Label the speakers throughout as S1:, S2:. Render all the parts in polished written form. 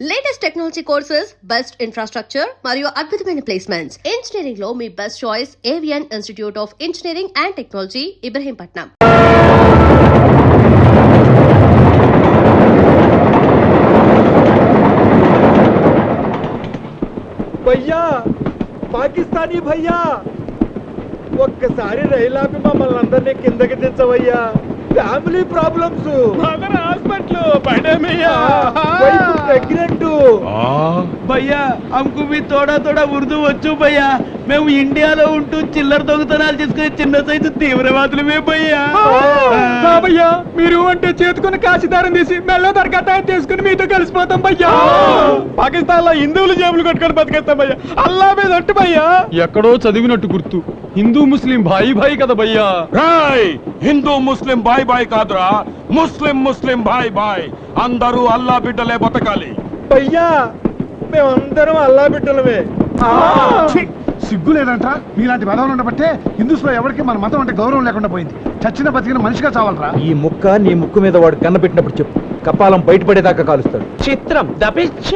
S1: Latest technology courses, best infrastructure మరియు అద్భుతమైన placements. Engineering లో మీ best choice Avion Institute of Engineering and Technology, Ibrahimpatnam.
S2: భయ్యా, పాకిస్తానీ భయ్యా, ఒక్కసారి రైలు ఆపి మమ్మల్ని అందరినీ కిందకి తెచ్చవయ్యా. Family problems, hospital pregnant.
S3: భయ్యా हमको भी थोड़ा थोड़ा उर्दू వచ్చు భయ్యా. మేము ఇండియాలో ఉంటూ చిల్లర దొంగతనాలు చేసుకునే చిన్న సైజు తీవ్రవాదులమే భయ్యా.
S2: భయ్యా, మీరు అంటే చేతుకుని కాశీదారం తీసి మెల్ల దరకతాయం తీసుకుని మీతో కలిసిపోతాం భయ్యా. పాకిస్తాన్ లో హిందువులు జేబులు కట్టుకొని బతికేస్తాం భయ్యా. అల్లా మీద ఒట్టు భయ్యా.
S4: ఎక్కడో చదివినట్టు గుర్తు, హిందూ ముస్లిం భాయి భాయి కదా భయ్యా.
S5: రాయ్, హిందూ ముస్లిం బాయ్ బాయ్ కాదురా, ముస్లిం ముస్లిం బాయ్ బాయ్. అందరూ అల్లా బిడ్డలే బతకాలి.
S2: భయ్యా, మేమందరం అల్లా బిడ్డలమే.
S6: సిగ్గు లేదంట. మీలాంటి బలవలు ఉండబట్టే హిందూస్ లో ఎవరికి మన మతం అంటే గౌరవం లేకుండా పోయింది. చచ్చిన బతికిన మనిషిగా చావాలరా.
S7: ఈ ముక్క నీ ముక్కు మీద వాడు కన్నపెట్టినప్పుడు చెప్పు, కపాలం బయటపడేదాకా కాలుస్తాడు.
S3: చిత్రం దపిచ్చ.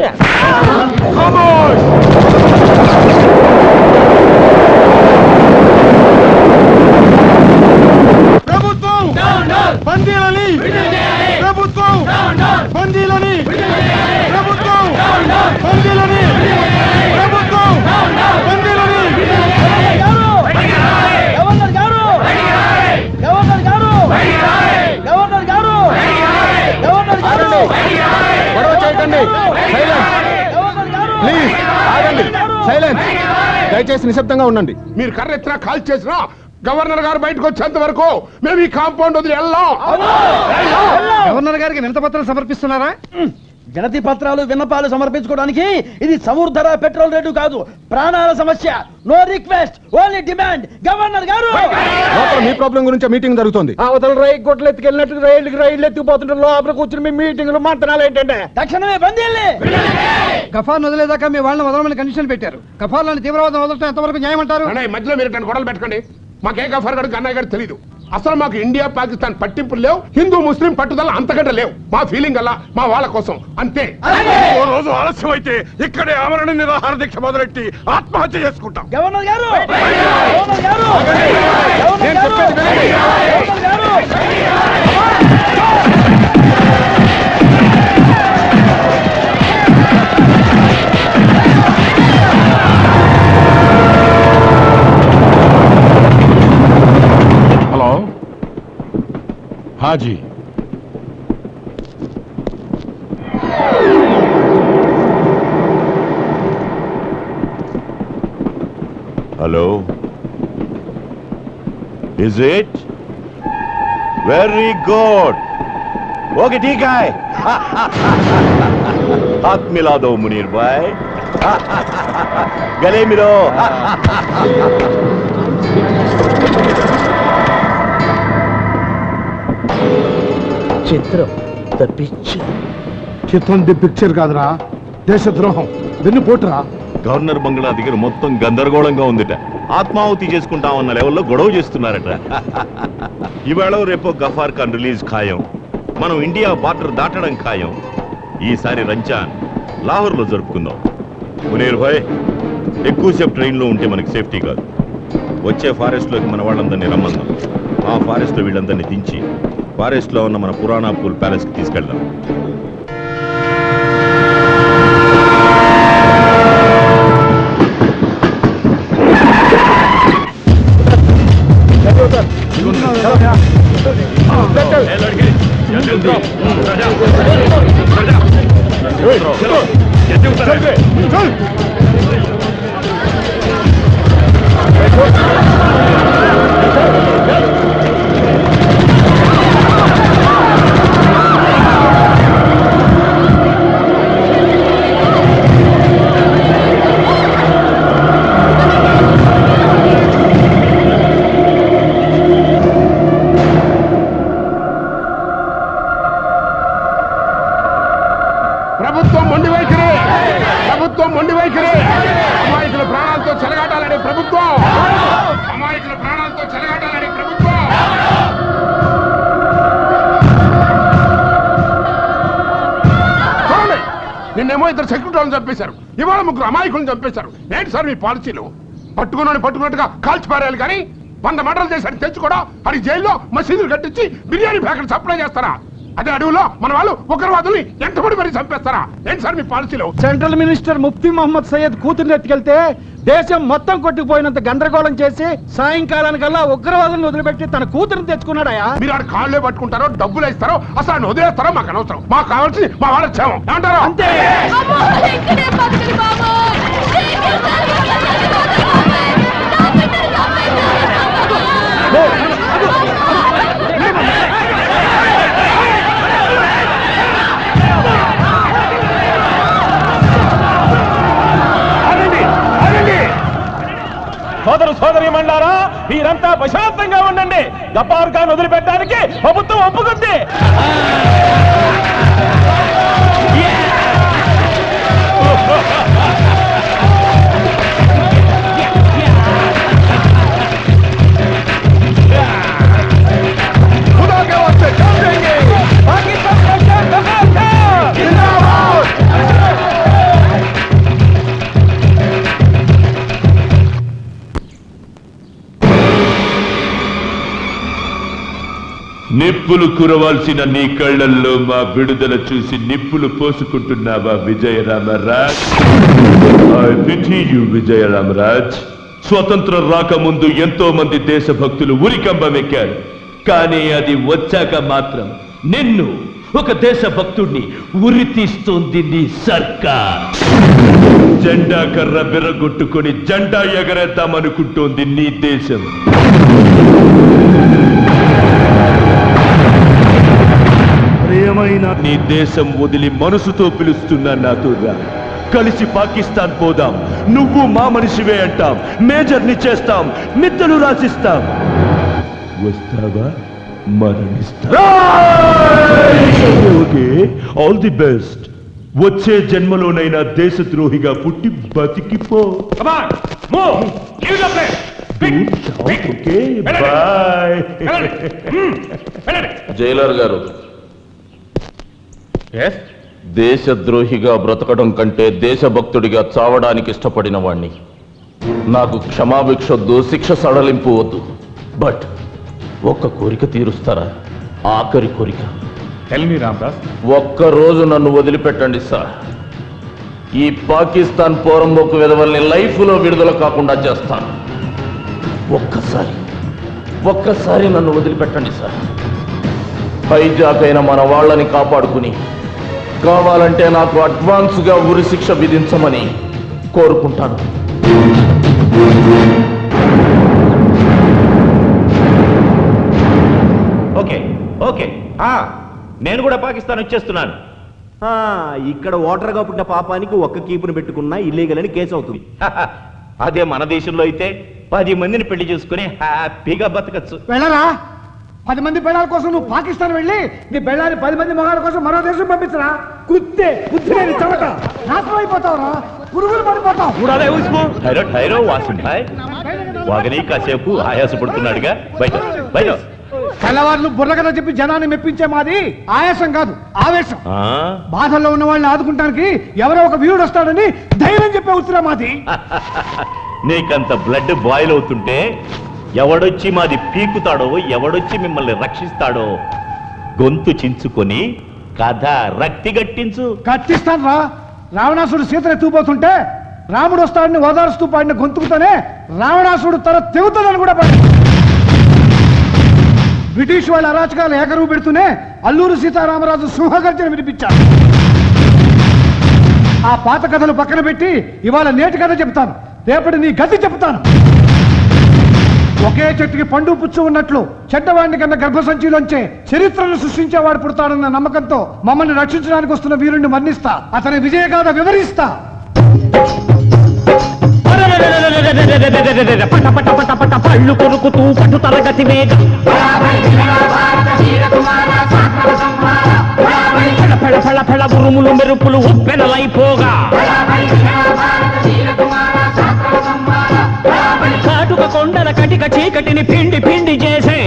S2: ప్రభుత్వం బందీలని, ప్రభుత్వం బందీలని, ప్రభుత్వం బందీలని, ప్రభుత్వం బందీలని.
S3: గవర్నర్ గారు, గవర్నర్ గారు, గవర్నర్ గారు, గవర్నర్ గారు,
S6: గొడవ చేయకండి. ప్లీజ్ ఆగండి. సైలెన్స్. దయచేసి నిశ్శబ్దంగా ఉండండి.
S5: మీరు కర్రెత్తినా కాల్ చేసినా గవర్నర్ గారు బయటకు వచ్చేంత వరకు మేము ఈ కాంపౌండ్ వదిలి వెళ్ళాం.
S6: గవర్నర్ గారికి వినతి పత్రాలు సమర్పిస్తున్నారా?
S3: వినతి పత్రాలు విన్నపాలు సమర్పించుకోవడానికి ఇది సముద్ర పెట్రోల్ రేటు కాదు, ప్రాణాల సమస్య. No request, only demand. Governor గారు,
S6: మీ ప్రాబ్లం గురించి మీటింగ్ జరుగుతుంది.
S2: అవతల రైలు గొడ్లు ఎత్తుకెళ్ళినట్టు రైలు ఎత్తుకుపోతుంటారు. లోపల కూర్చుని మీ మీటింగ్లు మంతనాలు ఏంటంటే
S3: తక్షణమే బందీల్ని.
S6: గఫార్ వదిలేదాకా మీ వాళ్ళని వదలమని కండిషన్ పెట్టారు. గఫార్లను తీవ్రవాదం వదలటం ఎంతవరకు న్యాయం అంటారు?
S5: అన్నయ్య, మధ్యలో మీరు గొడవలు పెట్టకండి. మాకే గఫర్ గడు అన్నయ్య గారు తెలీదు. అసలు మాకు ఇండియా పాకిస్తాన్ పట్టింపులు లేవు, హిందూ ముస్లిం పట్టుదల అంతకంటే లేవు. మా ఫీలింగ్ అలా మా వాళ్ళ కోసం అంతే. ఓ రోజు ఆలస్యం అయితే ఇక్కడే ఆమరణ నిరాహార దీక్ష మొదలెట్టి ఆత్మహత్య చేసుకుంటాం.
S3: గవర్నర్ గారు, గవర్నర్ గారు, గవర్నర్ గారు, గవర్నర్ గారు.
S5: Hello, Haji.
S8: Hello? Is it? Very good. Okay, ठीक है. हाथ मिला दो मुनीर भाई. गले मिलो.
S3: చిత్రం తప్పించు.
S6: చిత్రం ది పిక్చర్ కాదురా, దేశద్రోహం. వెన్ను పోటురా.
S8: గవర్నర్ బంగ్లా దగ్గర మొత్తం గందరగోళంగా ఉందిట. ఆత్మాహుతి చేసుకుంటామన్న లెవెల్లో గొడవ చేస్తున్నారట. ఇవాళ రేపో గఫార్ ఖాన్ రిలీజ్ ఖాయం. మనం ఇండియా బార్డర్ దాటడం ఖాయం. ఈసారి రంజాన్ లాహోర్లో జరుపుకుందాం. మునీర్ భాయ్, ఎక్కువసేపు ట్రైన్లో ఉంటే మనకి సేఫ్టీ కాదు. వచ్చే ఫారెస్ట్లోకి మన వాళ్ళందరినీ రమ్మందాం. ఆ ఫారెస్ట్లో వీళ్ళందరినీ దించి ఫారెస్ట్లో ఉన్న మన పురాణా పూల్ ప్యాలెస్కి తీసుకెళ్దాం.
S5: ప్రభుత్వం మొండి వైఖరి, ప్రభుత్వం మొండి వైఖరి. అమాయకుల ప్రాణాలతో చెలగాటాలని ప్రభుత్వం, అమాయకుల ప్రాణాలతో చెలగాటాలని ప్రభుత్వం. నిన్నేమో ఇద్దరు సెక్యూరిటీ వాళ్ళని చంపేశారు, ఇవాళ ముగ్గురు అమాయకులను చంపేశారు. ఏంటి సార్ మీ పాలసీలు? పట్టుకున్నట్టుగా కాల్చి పారేయాలి కానీ 100 మర్డర్లు చేశాడు తెచ్చుకోవడం, అది జైల్లో మసీదులు కట్టించి బిర్యానీ ప్యాకెట్ సప్లై చేస్తారా? అదే అడవులో మన వాళ్ళు ఉగ్రవాదుల్ని ఎంతమంది మరి చంపేస్తారా? ఏంటి సార్ మీ పాలసీలు?
S2: సెంట్రల్ మినిస్టర్ ముఫ్తీ మహమ్మద్ సయ్యద్ కూతుర్ని ఎత్తుకెళ్తే దేశం మొత్తం కొట్టుకుపోయినంత గందరగోళం చేసి సాయంకాలానికల్లా ఉగ్రవాదులను వదిలిపెట్టి తన కూతురుని తెచ్చుకున్నాడయా.
S5: మీరు ఆడ కాళ్ళే పట్టుకుంటారో డబ్బులు ఇస్తారో అసలు ఆయన వదిలేస్తారో మాకు అనవసరం. మాకు కావాల్సింది మా వాళ్ళ క్షేమం. ఏమంటారు?
S2: అంతే.
S4: సోదరు సోదరి మండారా, మీరంతా ప్రశాంతంగా ఉండండి. గఫార్ ఖాన్ వదిలిపెట్టడానికి ప్రభుత్వం ఒప్పుకుంది.
S8: నిప్పులు కురవాల్సిన నీ కళ్ళల్లో మా విడుదల చూసి నిప్పులు పోసుకుంటున్నావా Vijayaramaraj? I pity you Vijayaramaraj. స్వతంత్రం రాకముందు ఎంతో మంది దేశభక్తులు ఉరికంబమెక్కారు, కానీ అది వచ్చాక మాత్రం నిన్ను ఒక దేశభక్తుడిని ఉరి తీస్తోంది నీ సర్కార్. జెండా కర్ర బిర్రగొట్టుకొని జెండా ఎగరేద్దామనుకుంటోంది నీ దేశం. నీ దేశం వదిలి మనసుతో పిలుస్తున్నా నాతో రా. కలిసి పాకిస్తాన్ పోదాం. నువ్వు మా మనిషివే అంటాం, మేజర్ని చేస్తాం, మిద్దెలు రాసిస్తాం. వస్తావా? మరణిస్తా. Okay, all the best. వచ్చే జన్మలోనైనా దేశద్రోహిగా పుట్టి బతికిపో. బాయ్.
S9: జైలర్ గారు, దేశద్రోహిగా బ్రతకడం కంటే దేశభక్తుడిగా చావడానికి ఇష్టపడిన వాణ్ణి. నాకు క్షమాభిక్షొద్దు, శిక్ష సడలింపు వద్దు. బట్ ఒక్క కోరిక తీరుస్తారా? ఆఖరి కోరిక. ఒక్కరోజు నన్ను వదిలిపెట్టండి సార్. ఈ పాకిస్తాన్ పోరంబోకు విధవల్ని లైఫ్లో విడుదల కాకుండా చేస్తాను. ఒక్కసారి నన్ను వదిలిపెట్టండి సార్. హైజాక్ అయిన మన వాళ్ళని కాపాడుకుని కావాలంటే నాకు అడ్వాన్స్గా ఉరి శిక్ష విధించమని కోరుకుంటాను.
S8: ఓకే ఓకే, నేను కూడా పాకిస్తాన్ వచ్చేస్తున్నాను.
S3: ఇక్కడ ఓటర్గా పుట్టిన పాపానికి ఒక్క కీపును పెట్టుకున్నా ఇల్లీగల్ అని కేసు అవుతుంది.
S8: అదే మన దేశంలో అయితే 10 మందిని పెళ్లి చేసుకుని హ్యాపీగా బతకచ్చు.
S6: వెళ్ళరా? 10 మంది పెళ్ళాల కోసం నువ్వు పాకిస్తాన్ వెళ్ళి నీ పెళ్ళాన్ని 10 మంది మగాళ్ళ కోసం మరో దేశం పంపించరా? కుత్తే బుద్ధిలేని చవట, నాశనం అయిపోతావురా, పురుగులు పడిపోతావు.
S8: వాసిం భాయ్, వాగని కాసేపు ఆయాసపడుతున్నాడుగా, బయట బయట.
S6: తెల్లవారులు బుర్ర కథ చెప్పి జనాన్ని మెప్పించే మాది ఆయాసం కాదు, ఆవేశం. బాధల్లో ఉన్న వాళ్ళని ఆదుకుంటానికి ఎవరో ఒక వీరుడు వస్తాడని ధైర్యం చెప్పే ఉత్తరా మాది.
S8: నీకంత బ్లడ్ బాయిల్ అవుతుంటే ఎవడొచ్చి మాది పీకుతాడో, ఎవడొచ్చి మిమ్మల్ని రక్షిస్తాడో గొంతు చించుకొని కథ రక్తి గట్టించు.
S6: కట్టిస్తాను రా. రావణాసుడు సీతను ఎత్తుకుపోతుంటే రాముడు వస్తాడని ఓదారుస్తూ పాడిన గొంతుకుతోనే రావణాసుడు తన తెగుతుందని కూడా పాడి. బ్రిటిష్ వాళ్ళ అరాచకాలు ఏకరువు పెడుతూనే అల్లూరు సీతారామరాజు సింహగర్జన వినిపించారు. ఆ పాత కథలు పక్కన పెట్టి ఇవాళ నేటి కథ చెప్తాను, రేపటి నీ గతి చెప్తాను. ఒకే చెట్టుకి పండు పుచ్చు ఉన్నట్లు చెడ్డవాడిని కన్నా గర్భసంచిలోంచే చరిత్రను సృష్టించేవాడు పుడతాడన్న నమ్మకంతో మమ్మల్ని రక్షించడానికి వస్తున్న వీరుణ్ణి మరణిస్తా, అతని విజయగాథ వివరిస్తా.
S10: పట పట పట పట పళ్ళు కొరుకుతూ పట్టు తరగతి వేగ ఫెళ ఫెళ ఫెళ ఉరుములు మెరుపులు ఉప్పెనలైపోగా కాటుక కొండల కటిక చీకటిని పిండి పిండి చేసే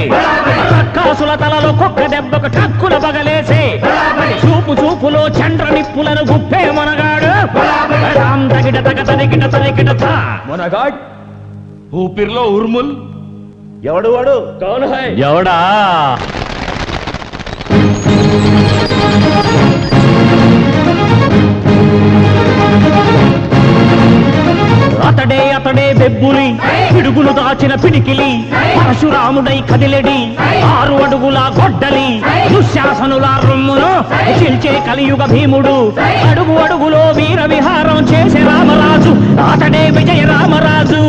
S10: కాసుల తలలో కుక్క దెబ్బకు టక్కుల బగలేసే చూపు చూపులో చండ్ర నిప్పులను గుప్పే మనగాడు. రామ్ తగిట తగ తరికిట తరికిట థా
S7: మొనగాడ్
S9: ఊపిరిలో ఉర్ముల్ ఎవడు వాడు
S10: ఎవడా అతడే అతడే బెబ్బులి పిడుగులు దాచిన పిడికిలి పరశురాముడై కదిలెడి 6 అడుగుల గొడ్డలి దుశ్శాసనుల రొమ్మును చిల్చే కలియుగ భీముడు అడుగు అడుగులో వీర విహారం చేసే రామరాజు అతడే విజయ రామరాజు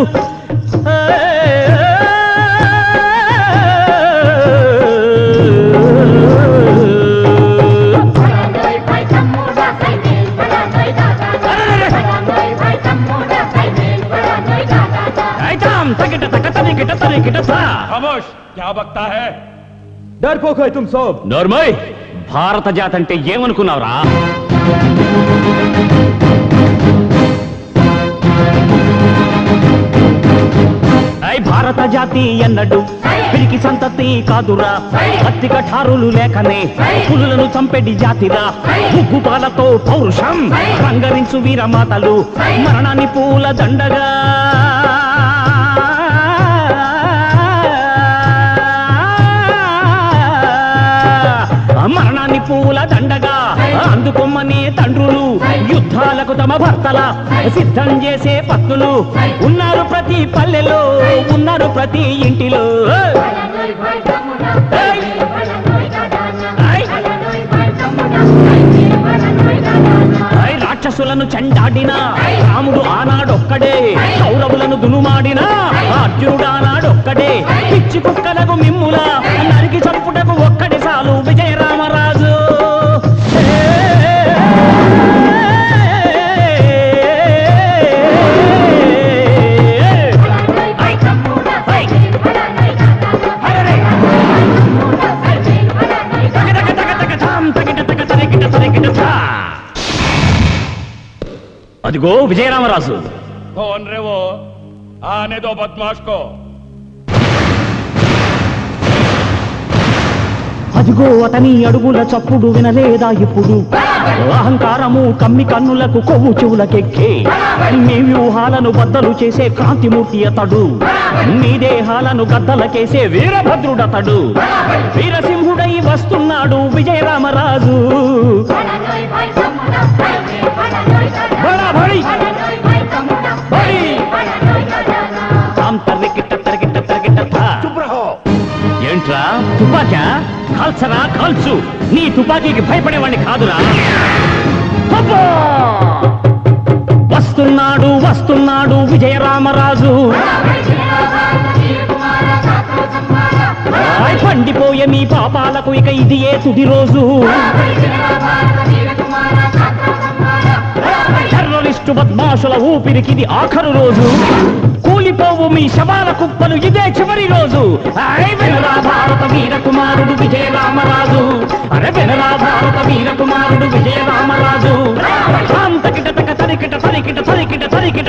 S4: खामोश क्या बकता है
S7: डरपोक है तुम सब
S10: నోర్మోయ్ భారత జాతి అంటే ఏమనుకున్నావురా భారత జాతి ఎన్నడు పిరికి సంతతి కాదురా అతి కఠారులు లేకనే పులులను చంపెడి జాతిరా ఉగ్గుపాలతో పౌరుషం రంగరించు వీరమాతలు మరణాన్ని పూల దండగా మరణాన్ని పూల దండగా అందుకొమ్మనే తండ్రులు యుద్ధాలకు తమ భర్తల సిద్ధం చేసే పత్తులు ఉన్నారు ప్రతి పల్లెలో ఉన్నారు ప్రతి ఇంటిలో రాక్షసులను చెండాడినా రాముడు ఆనాడొక్కడే కౌరవులను దునుమాడినా అర్జునుడు ఆనాడొక్కడే పిచ్చి కుక్కలకు మిమ్ముల నరికి చంపుటకు ఒక్కడి చాలు విజయ రామరాజు అదిగో విజయరామరాజు
S4: कौन रे वो आने दो बदमाश को
S10: అదిగో అతని అడుగుల చప్పుడు వినలేదా ఇప్పుడు అహంకారము కమ్మి కన్నులకు కొవ్వు చెవులకెక్కే మీ వ్యూహాలను బద్దలు చేసే క్రాంతిమూర్తి అతడు మీ దేహాలను గద్దలకేసే వీరభద్రుడతడు వీరసింహుడై వస్తున్నాడు విజయరామరాజు ఏంట్రా తుపాకా కాల్చరా కాల్చు నీ తుపాకీకి భయపడేవాడిని కాదురా వస్తున్నాడు వస్తున్నాడు విజయరామరాజు పండిపోయే మీ పాపాలకు ఇక ఇది ఏ తుది రోజు టెర్రరిస్టు బద్మాషుల ఊపిరికిది ఆఖరు రోజు కూలిపోవు మీ శవాల కుప్పలు ఇదే చివరి రోజు వినరా భారత వీర కుమారుడు విజయ రామరాజు అరే వినరా భారత వీర కుమారుడు విజయ రామరాజు తరికిట తరికిట తరికిట తరికిట తరికిట